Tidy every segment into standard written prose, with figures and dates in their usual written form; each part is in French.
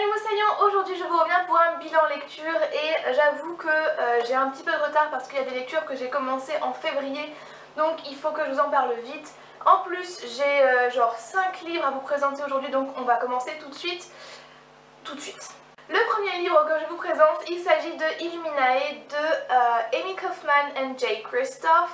Salut Moussaillon, aujourd'hui je vous reviens pour un bilan lecture et j'avoue que j'ai un petit peu de retard parce qu'il y a des lectures que j'ai commencées en février, donc il faut que je vous en parle vite. En plus j'ai genre 5 livres à vous présenter aujourd'hui, donc on va commencer tout de suite. Le premier livre que je vous présente, il s'agit de Illuminae de Amy Kaufman et Jay Kristoff.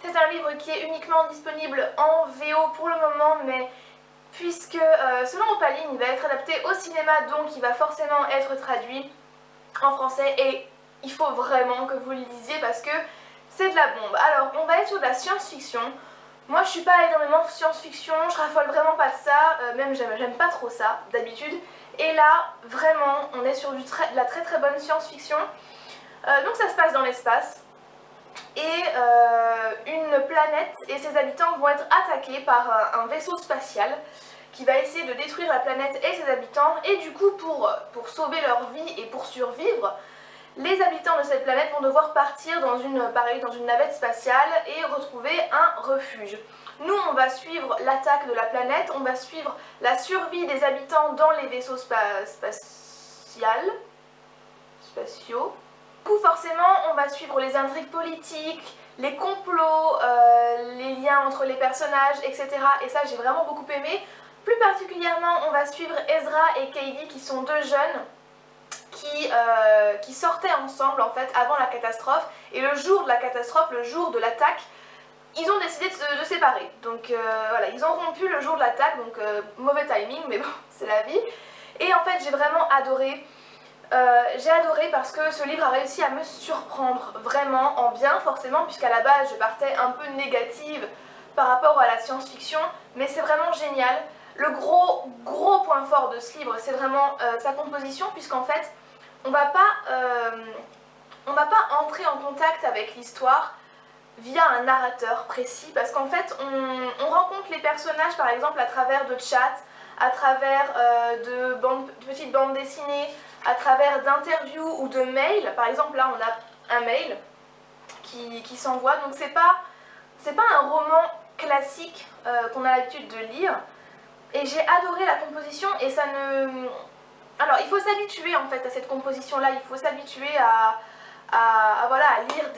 C'est un livre qui est uniquement disponible en VO pour le moment, mais puisque selon Opaline il va être adapté au cinéma, donc il va forcément être traduit en français et il faut vraiment que vous le lisiez parce que c'est de la bombe. Alors on va être sur de la science-fiction. Moi je suis pas énormément science-fiction, je raffole vraiment pas de ça, même j'aime pas trop ça d'habitude. Et là vraiment on est sur de la très bonne science-fiction. Donc ça se passe dans l'espace. Et une planète et ses habitants vont être attaqués par un vaisseau spatial qui va essayer de détruire la planète et ses habitants. Et du coup pour sauver leur vie et pour survivre, les habitants de cette planète vont devoir partir dans une navette spatiale et retrouver un refuge. Nous on va suivre l'attaque de la planète, on va suivre la survie des habitants dans les vaisseaux spatiaux. Du coup forcément on va suivre les intrigues politiques, les complots, les liens entre les personnages, etc. Et ça j'ai vraiment beaucoup aimé. Plus particulièrement on va suivre Ezra et Katie qui sont deux jeunes qui sortaient ensemble en fait avant la catastrophe. Et le jour de la catastrophe, le jour de l'attaque, ils ont décidé de se séparer. Donc voilà, ils ont rompu le jour de l'attaque, donc mauvais timing mais bon c'est la vie. Et en fait j'ai vraiment adoré. J'ai adoré parce que ce livre a réussi à me surprendre vraiment en bien forcément, puisqu'à la base je partais un peu négative par rapport à la science-fiction, mais c'est vraiment génial. Le gros point fort de ce livre c'est vraiment sa composition, puisqu'en fait on va pas entrer en contact avec l'histoire via un narrateur précis, parce qu'en fait on rencontre les personnages par exemple à travers de chats, à travers de petites bandes dessinées, à travers d'interviews ou de mails. Par exemple là on a un mail qui s'envoie, donc c'est pas un roman classique qu'on a l'habitude de lire. Et j'ai adoré la composition et ça ne... Alors il faut s'habituer en fait à cette composition là, il faut s'habituer voilà, à lire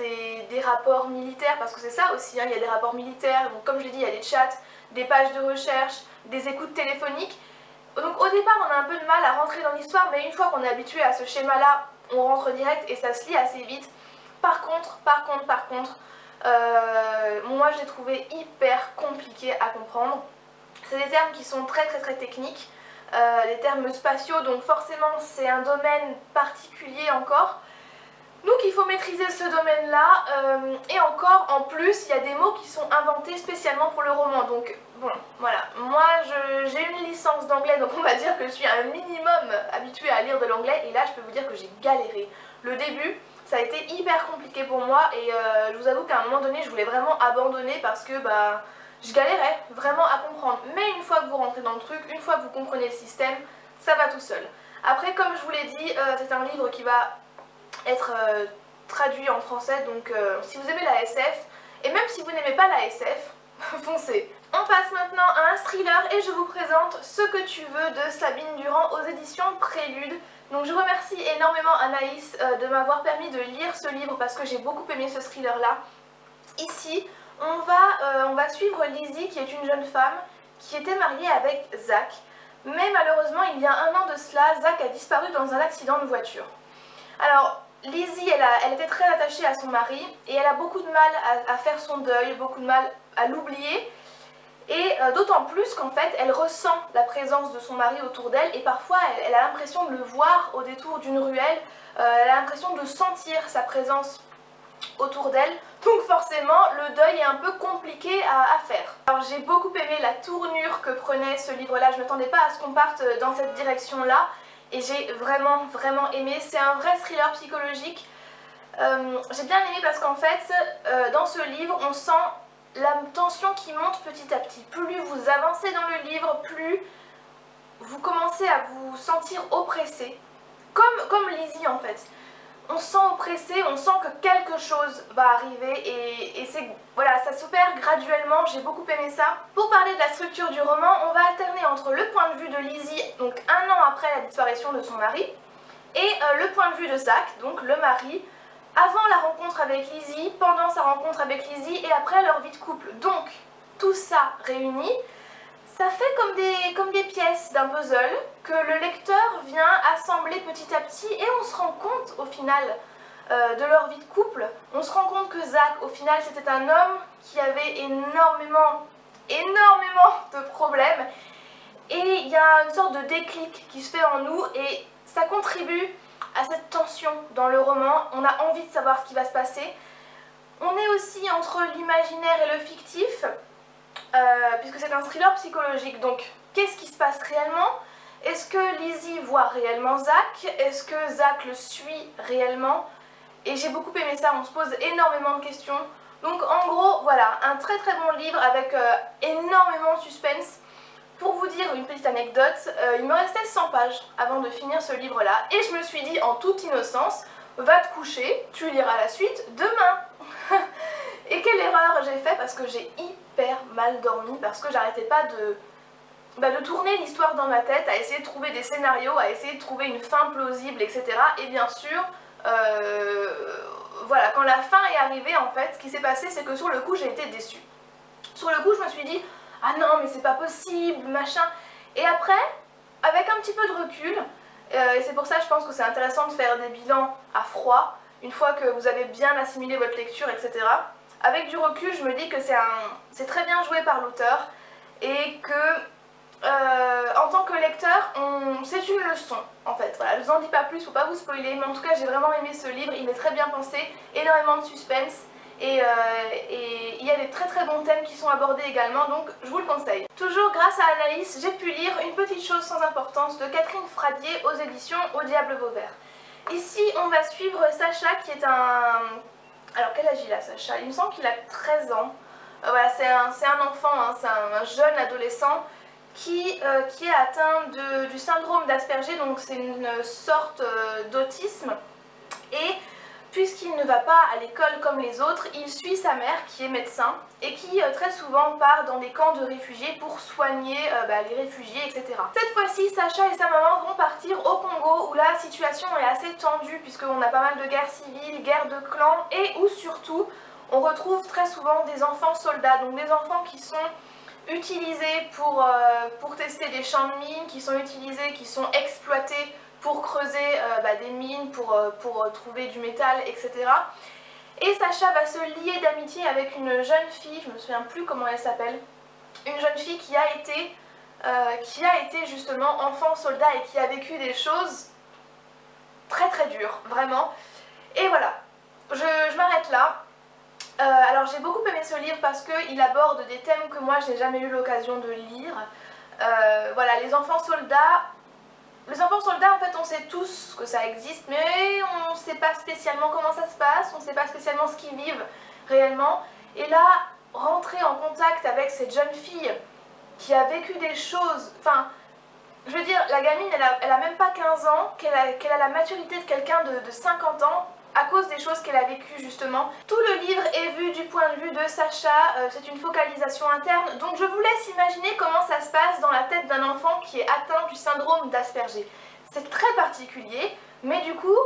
des rapports militaires, parce que c'est ça aussi, hein, il y a des rapports militaires, donc comme je l'ai dit il y a des chats, des pages de recherche, des écoutes téléphoniques. Donc au départ on a un peu de mal à rentrer dans l'histoire, mais une fois qu'on est habitué à ce schéma là, on rentre direct et ça se lit assez vite. Par contre, moi je l'ai trouvé hyper compliqué à comprendre. C'est des termes qui sont très techniques, les termes spatiaux, donc forcément c'est un domaine particulier encore. Donc il faut maîtriser ce domaine-là, et encore, en plus, il y a des mots qui sont inventés spécialement pour le roman. Donc bon, voilà, moi j'ai une licence d'anglais, donc on va dire que je suis un minimum habituée à lire de l'anglais, et là je peux vous dire que j'ai galéré. Le début, ça a été hyper compliqué pour moi, et je vous avoue qu'à un moment donné, je voulais vraiment abandonner parce que bah, je galérais vraiment à comprendre. Mais une fois que vous rentrez dans le truc, une fois que vous comprenez le système, ça va tout seul. Après, comme je vous l'ai dit, c'est un livre qui va être traduit en français, donc si vous aimez la SF, et même si vous n'aimez pas la SF, foncez. On passe maintenant à un thriller et je vous présente Ce que tu veux de Sabine Durand aux éditions Prélude. Donc je remercie énormément Anaïs de m'avoir permis de lire ce livre parce que j'ai beaucoup aimé ce thriller là. Ici on va suivre Lizzie, qui est une jeune femme qui était mariée avec Zach, mais malheureusement il y a un an de cela, Zach a disparu dans un accident de voiture. Alors Lizzie, elle était très attachée à son mari et elle a beaucoup de mal à faire son deuil, beaucoup de mal à l'oublier. Et d'autant plus qu'en fait elle ressent la présence de son mari autour d'elle et parfois elle a l'impression de le voir au détour d'une ruelle, elle a l'impression de sentir sa présence autour d'elle. Donc forcément le deuil est un peu compliqué à faire. Alors j'ai beaucoup aimé la tournure que prenait ce livre là, je ne m'attendais pas à ce qu'on parte dans cette direction là. Et j'ai vraiment aimé, c'est un vrai thriller psychologique. J'ai bien aimé parce qu'en fait, dans ce livre, on sent la tension qui monte petit à petit. Plus vous avancez dans le livre, plus vous commencez à vous sentir oppressé. Comme Lizzie en fait. on se sent oppressé, on sent que quelque chose va arriver et voilà, ça s'opère graduellement, j'ai beaucoup aimé ça. Pour parler de la structure du roman, on va alterner entre le point de vue de Lizzie, donc 1 an après la disparition de son mari, et le point de vue de Zach, donc le mari, avant la rencontre avec Lizzie, pendant sa rencontre avec Lizzie et après leur vie de couple. Donc tout ça réuni, ça fait comme des pièces d'un puzzle que le lecteur vient assembler petit à petit et on se rend compte au final de leur vie de couple. On se rend compte que Zach au final c'était un homme qui avait énormément de problèmes et il y a une sorte de déclic qui se fait en nous et ça contribue à cette tension dans le roman. On a envie de savoir ce qui va se passer. On est aussi entre l'imaginaire et le fictif. Puisque c'est un thriller psychologique, donc qu'est-ce qui se passe réellement? Est-ce que Lizzie voit réellement Zach? Est-ce que Zach le suit réellement? Et j'ai beaucoup aimé ça, on se pose énormément de questions. Donc en gros, voilà, un très bon livre avec énormément de suspense. Pour vous dire une petite anecdote, il me restait 100 pages avant de finir ce livre-là, et je me suis dit en toute innocence, va te coucher, tu liras la suite demain. Et quelle erreur j'ai fait parce que j'ai hyper mal dormi, parce que j'arrêtais pas de tourner l'histoire dans ma tête, à essayer de trouver des scénarios, à essayer de trouver une fin plausible, etc. Et bien sûr, voilà, quand la fin est arrivée, en fait, ce qui s'est passé, c'est que sur le coup, j'ai été déçue. Sur le coup, je me suis dit, ah non, mais c'est pas possible, machin. Et après, avec un petit peu de recul, et c'est pour ça, je pense que c'est intéressant de faire des bilans à froid, une fois que vous avez bien assimilé votre lecture, etc. Avec du recul, je me dis que c'est très bien joué par l'auteur et que en tant que lecteur, c'est une leçon en fait. Voilà, je vous en dis pas plus, faut pas vous spoiler, mais en tout cas j'ai vraiment aimé ce livre, il est très bien pensé, énormément de suspense et il y a des très bons thèmes qui sont abordés également, donc je vous le conseille. Toujours grâce à Anaïs, j'ai pu lire Une petite chose sans importance de Catherine Fradier aux éditions Au Diable Vauvert. Ici on va suivre Sacha qui est un... Alors quel âge il a Sacha? Il me semble qu'il a 13 ans. Voilà, c'est un enfant, hein, c'est un jeune adolescent qui est atteint du syndrome d'Asperger, donc c'est une sorte d'autisme. Et puisqu'il ne va pas à l'école comme les autres, il suit sa mère qui est médecin et qui très souvent part dans des camps de réfugiés pour soigner les réfugiés, etc. Cette fois-ci, Sacha et sa maman vont partir au Congo où la situation est assez tendue puisqu'on a pas mal de guerres civiles, guerres de clans et où surtout on retrouve très souvent des enfants soldats, donc des enfants qui sont utilisés pour tester des champs de mines, qui sont exploités pour creuser des mines, pour trouver du métal, etc. Et Sacha va se lier d'amitié avec une jeune fille, je me souviens plus comment elle s'appelle, une jeune fille qui a été justement enfant soldat et qui a vécu des choses très dures, vraiment. Et voilà, je m'arrête là. Alors j'ai beaucoup aimé ce livre parce qu'il aborde des thèmes que moi je n'ai jamais eu l'occasion de lire. Voilà, les enfants soldats, en fait on sait tous que ça existe, mais on ne sait pas spécialement comment ça se passe, on ne sait pas spécialement ce qu'ils vivent réellement. Et là, rentrer en contact avec cette jeune fille qui a vécu des choses, enfin, je veux dire, la gamine elle a même pas 15 ans, qu'elle a la maturité de quelqu'un de 50 ans, à cause des choses qu'elle a vécues justement. Tout le livre est vu du point de vue de Sacha, c'est une focalisation interne, donc je vous laisse imaginer comment ça se passe dans la tête d'un enfant qui est atteint du syndrome d'Asperger. C'est très particulier, mais du coup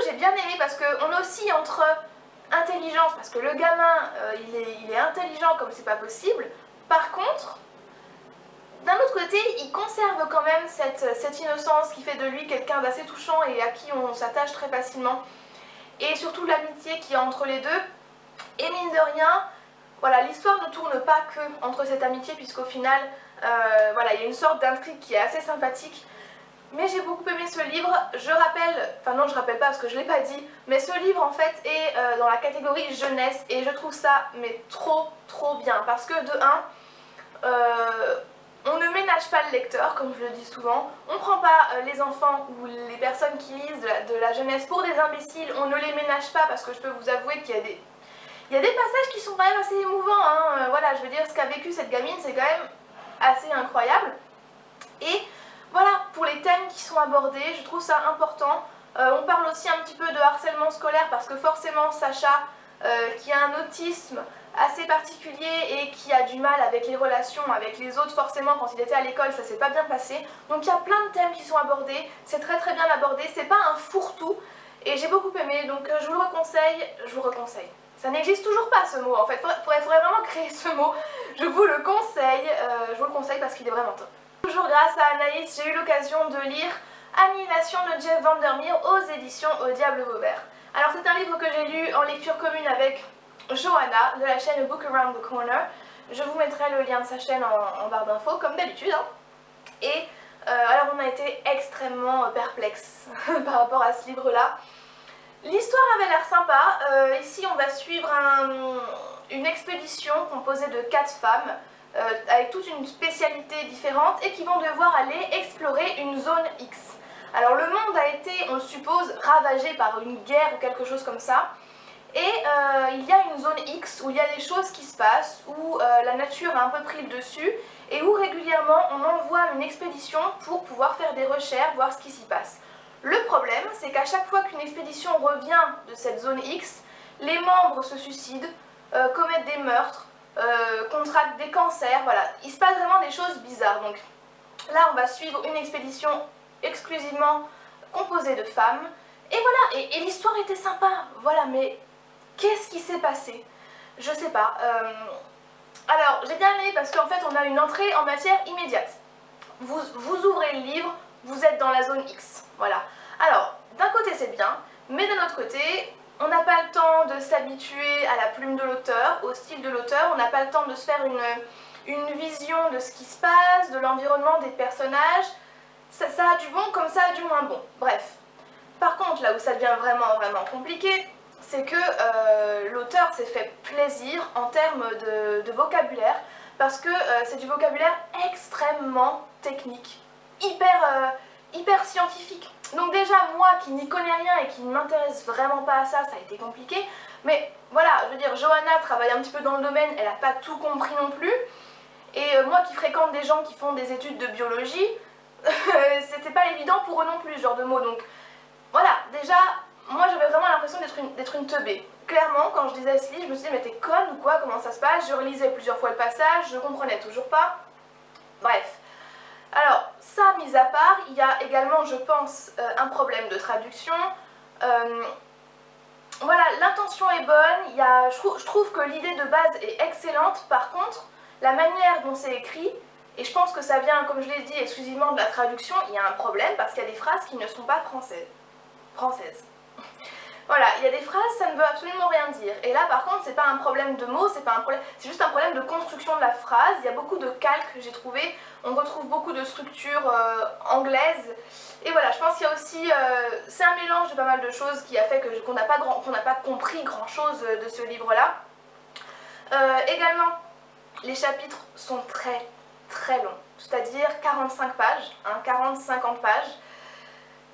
j'ai bien aimé parce qu'on oscille entre intelligence, parce que le gamin il est intelligent comme c'est pas possible, par contre, d'un autre côté, il conserve quand même cette innocence qui fait de lui quelqu'un d'assez touchant et à qui on s'attache très facilement. Et surtout l'amitié qu'il y a entre les deux. Et mine de rien, voilà, l'histoire ne tourne pas que entre cette amitié, puisqu'au final, voilà, il y a une sorte d'intrigue qui est assez sympathique. Mais j'ai beaucoup aimé ce livre. Je rappelle, enfin non, je rappelle pas parce que je l'ai pas dit, mais ce livre en fait est dans la catégorie jeunesse et je trouve ça mais trop bien. Parce que de 1, on ne ménage pas le lecteur, comme je le dis souvent. On ne prend pas les enfants ou les personnes qui lisent de la jeunesse pour des imbéciles. On ne les ménage pas parce que je peux vous avouer qu'il y a des passages qui sont quand même assez émouvants. Hein. Voilà, je veux dire, ce qu'a vécu cette gamine, c'est quand même assez incroyable. Et voilà, pour les thèmes qui sont abordés, je trouve ça important On parle aussi un petit peu de harcèlement scolaire parce que forcément Sacha, qui a un autisme assez particulier et qui a du mal avec les relations avec les autres, forcément quand il était à l'école ça s'est pas bien passé. Donc il y a plein de thèmes qui sont abordés, c'est très bien abordé, c'est pas un fourre-tout et j'ai beaucoup aimé, donc je vous le reconseille, je vous reconseille. Ça n'existe toujours pas ce mot en fait, faudrait vraiment créer ce mot, je vous le conseille parce qu'il est vraiment top. Toujours grâce à Anaïs, j'ai eu l'occasion de lire Annihilation de Jeff Vandermeer aux éditions Au Diable Vauvert. Alors c'est un livre que j'ai lu en lecture commune avec Johanna de la chaîne Book Around the Corner. Je vous mettrai le lien de sa chaîne en barre d'infos comme d'habitude. Hein. Et alors on a été extrêmement perplexes par rapport à ce livre-là. L'histoire avait l'air sympa. Ici on va suivre une expédition composée de 4 femmes avec toute une spécialité différente et qui vont devoir aller explorer une zone X. Alors le monde a été, on le suppose, ravagé par une guerre ou quelque chose comme ça. Et il y a une zone X où il y a des choses qui se passent, où la nature a un peu pris le dessus et où régulièrement on envoie une expédition pour pouvoir faire des recherches, voir ce qui s'y passe. Le problème, c'est qu'à chaque fois qu'une expédition revient de cette zone X, les membres se suicident, commettent des meurtres, contractent des cancers, voilà. Il se passe vraiment des choses bizarres. Donc là, on va suivre une expédition exclusivement composée de femmes. Et voilà, et l'histoire était sympa, voilà, mais qu'est-ce qui s'est passé? Je sais pas. Alors, j'ai bien aimé parce qu'en fait, on a une entrée en matière immédiate. Vous ouvrez le livre, vous êtes dans la zone X, voilà. Alors, d'un côté c'est bien, mais d'un autre côté, on n'a pas le temps de s'habituer à la plume de l'auteur, au style de l'auteur, on n'a pas le temps de se faire une vision de ce qui se passe, de l'environnement, des personnages. Ça a du bon comme ça a du moins bon, bref. Par contre, là où ça devient vraiment compliqué, c'est que l'auteur s'est fait plaisir en termes de vocabulaire, parce que c'est du vocabulaire extrêmement technique, hyper scientifique. Donc déjà, moi qui n'y connais rien et qui ne m'intéresse vraiment pas à ça, ça a été compliqué. Mais voilà, je veux dire, Johanna travaille un petit peu dans le domaine, elle n'a pas tout compris non plus. Et moi qui fréquente des gens qui font des études de biologie, c'était pas évident pour eux non plus, ce genre de mots. Donc voilà, déjà, moi j'avais vraiment l'impression d'être une teubée. Clairement, quand je disais ce livre, je me suis dit, mais t'es conne ou quoi, comment ça se passe? Je relisais plusieurs fois le passage, je comprenais toujours pas. Bref. Alors, ça mis à part, il y a également, je pense, un problème de traduction. Voilà, l'intention est bonne, je trouve que l'idée de base est excellente, par contre, la manière dont c'est écrit, et je pense que ça vient, comme je l'ai dit, exclusivement de la traduction, il y a un problème parce qu'il y a des phrases qui ne sont pas françaises. Voilà, il y a des phrases, ça ne veut absolument rien dire. Et là, par contre, c'est pas un problème de mots, c'est juste un problème de construction de la phrase. Il y a beaucoup de calques, j'ai trouvé. On retrouve beaucoup de structures anglaises. Et voilà, je pense qu'il y a aussi... c'est un mélange de pas mal de choses qui a fait qu'on n'a pas compris grand-chose de ce livre-là. Également, les chapitres sont très longs. C'est-à-dire 45 pages, hein, 40-50 pages.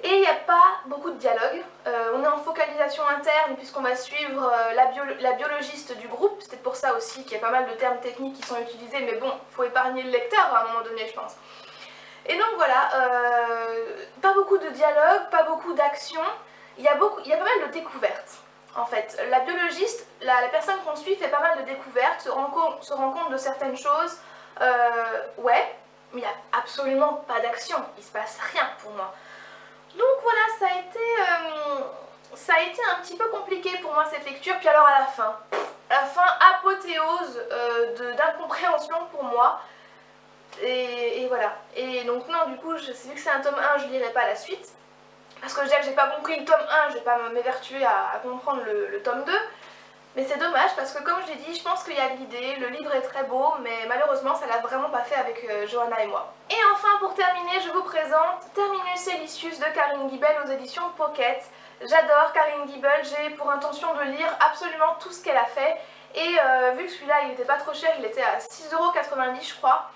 Et il n'y a pas beaucoup de dialogue, on est en focalisation interne puisqu'on va suivre la biologiste du groupe, c'est peut-être pour ça aussi qu'il y a pas mal de termes techniques qui sont utilisés, mais bon, il faut épargner le lecteur à un moment donné je pense. Et donc voilà, pas beaucoup de dialogue, pas beaucoup d'action, il y a pas mal de découvertes en fait. La biologiste, la personne qu'on suit fait pas mal de découvertes, se rend compte de certaines choses, ouais, mais il n'y a absolument pas d'action, il se passe rien pour moi. Donc voilà, ça a été un petit peu compliqué pour moi cette lecture. Puis alors à la fin apothéose d'incompréhension pour moi. Et voilà. Et donc non, du coup, vu que c'est un tome 1, je lirai pas la suite. Parce que déjà que j'ai pas compris le tome 1, je vais pas m'évertuer à comprendre le tome 2. Mais c'est dommage parce que comme je l'ai dit, je pense qu'il y a de l'idée, le livre est très beau, mais malheureusement ça l'a vraiment pas fait avec Johanna et moi. Et enfin pour terminer, je vous présente Terminus Elysius de Karine Guibel aux éditions Pocket. J'adore Karine Guibel, j'ai pour intention de lire absolument tout ce qu'elle a fait. Et vu que celui-là il était pas trop cher, il était à 6,90 € je crois.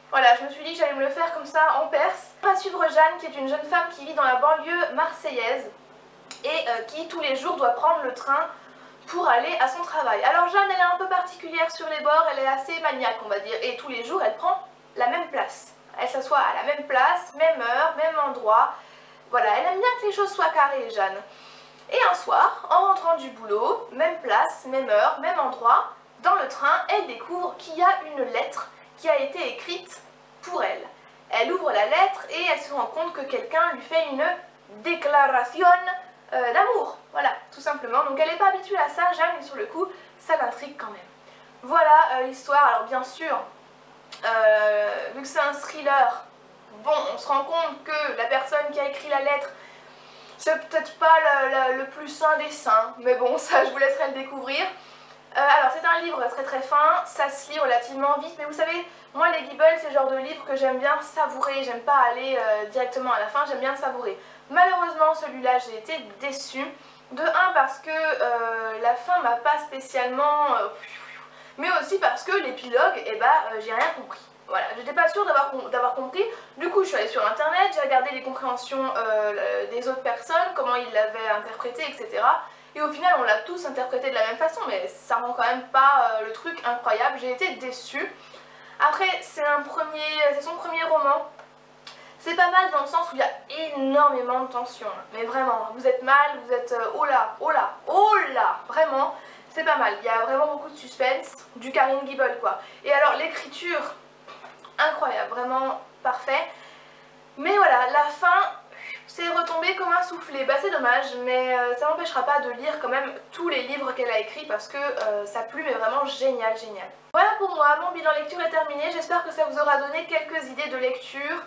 Voilà, je me suis dit que j'allais me le faire comme ça en Perse. On va suivre Jeanne qui est une jeune femme qui vit dans la banlieue marseillaise et qui tous les jours doit prendre le train pour aller à son travail. Alors Jeanne, elle est un peu particulière sur les bords, elle est assez maniaque on va dire, et tous les jours elle prend la même place. Elle s'assoit à la même place, même heure, même endroit, Voilà, elle aime bien que les choses soient carrées, Jeanne. Et un soir, en rentrant du boulot, même place, même heure, même endroit, dans le train, elle découvre qu'il y a une lettre qui a été écrite pour elle. Elle ouvre la lettre et elle se rend compte que quelqu'un lui fait une déclaration d'amour. Voilà, tout simplement. Donc elle n'est pas habituée à ça, Jeanne, et sur le coup, ça l'intrigue quand même. Voilà l'histoire. Alors bien sûr, vu que c'est un thriller, bon, on se rend compte que la personne qui a écrit la lettre, c'est peut-être pas le plus sain des saints, mais bon, ça je vous laisserai le découvrir. Alors c'est un livre très très fin, ça se lit relativement vite, mais vous savez, moi les Ghibli c'est le genre de livre que j'aime bien savourer, j'aime pas aller directement à la fin, j'aime bien savourer. Malheureusement celui-là j'ai été déçue, de un parce que la fin m'a pas spécialement... mais aussi parce que l'épilogue, eh ben, j'ai rien compris. Voilà, j'étais pas sûre d'avoir compris, du coup je suis allée sur internet, j'ai regardé les compréhensions des autres personnes, comment ils l'avaient interprété, etc. Et au final on l'a tous interprété de la même façon, mais ça rend quand même pas le truc incroyable, j'ai été déçue. Après c'est son premier roman, c'est pas mal dans le sens où il y a énormément de tension, mais vraiment, vous êtes mal, vous êtes oh là, oh là, oh là, vraiment, c'est pas mal, il y a vraiment beaucoup de suspense, du Karine Ghibli quoi. Et alors l'écriture, incroyable, vraiment parfait, mais voilà, la fin... c'est retombé comme un soufflé, bah c'est dommage, mais ça n'empêchera pas de lire quand même tous les livres qu'elle a écrits parce que sa plume est vraiment géniale, géniale. Voilà pour moi, mon bilan lecture est terminé, j'espère que ça vous aura donné quelques idées de lecture,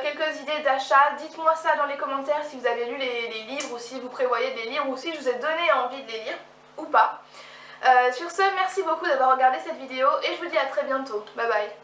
quelques idées d'achat. Dites-moi ça dans les commentaires si vous avez lu les livres ou si vous prévoyez de les lire ou si je vous ai donné envie de les lire ou pas. Sur ce, merci beaucoup d'avoir regardé cette vidéo et je vous dis à très bientôt, bye bye.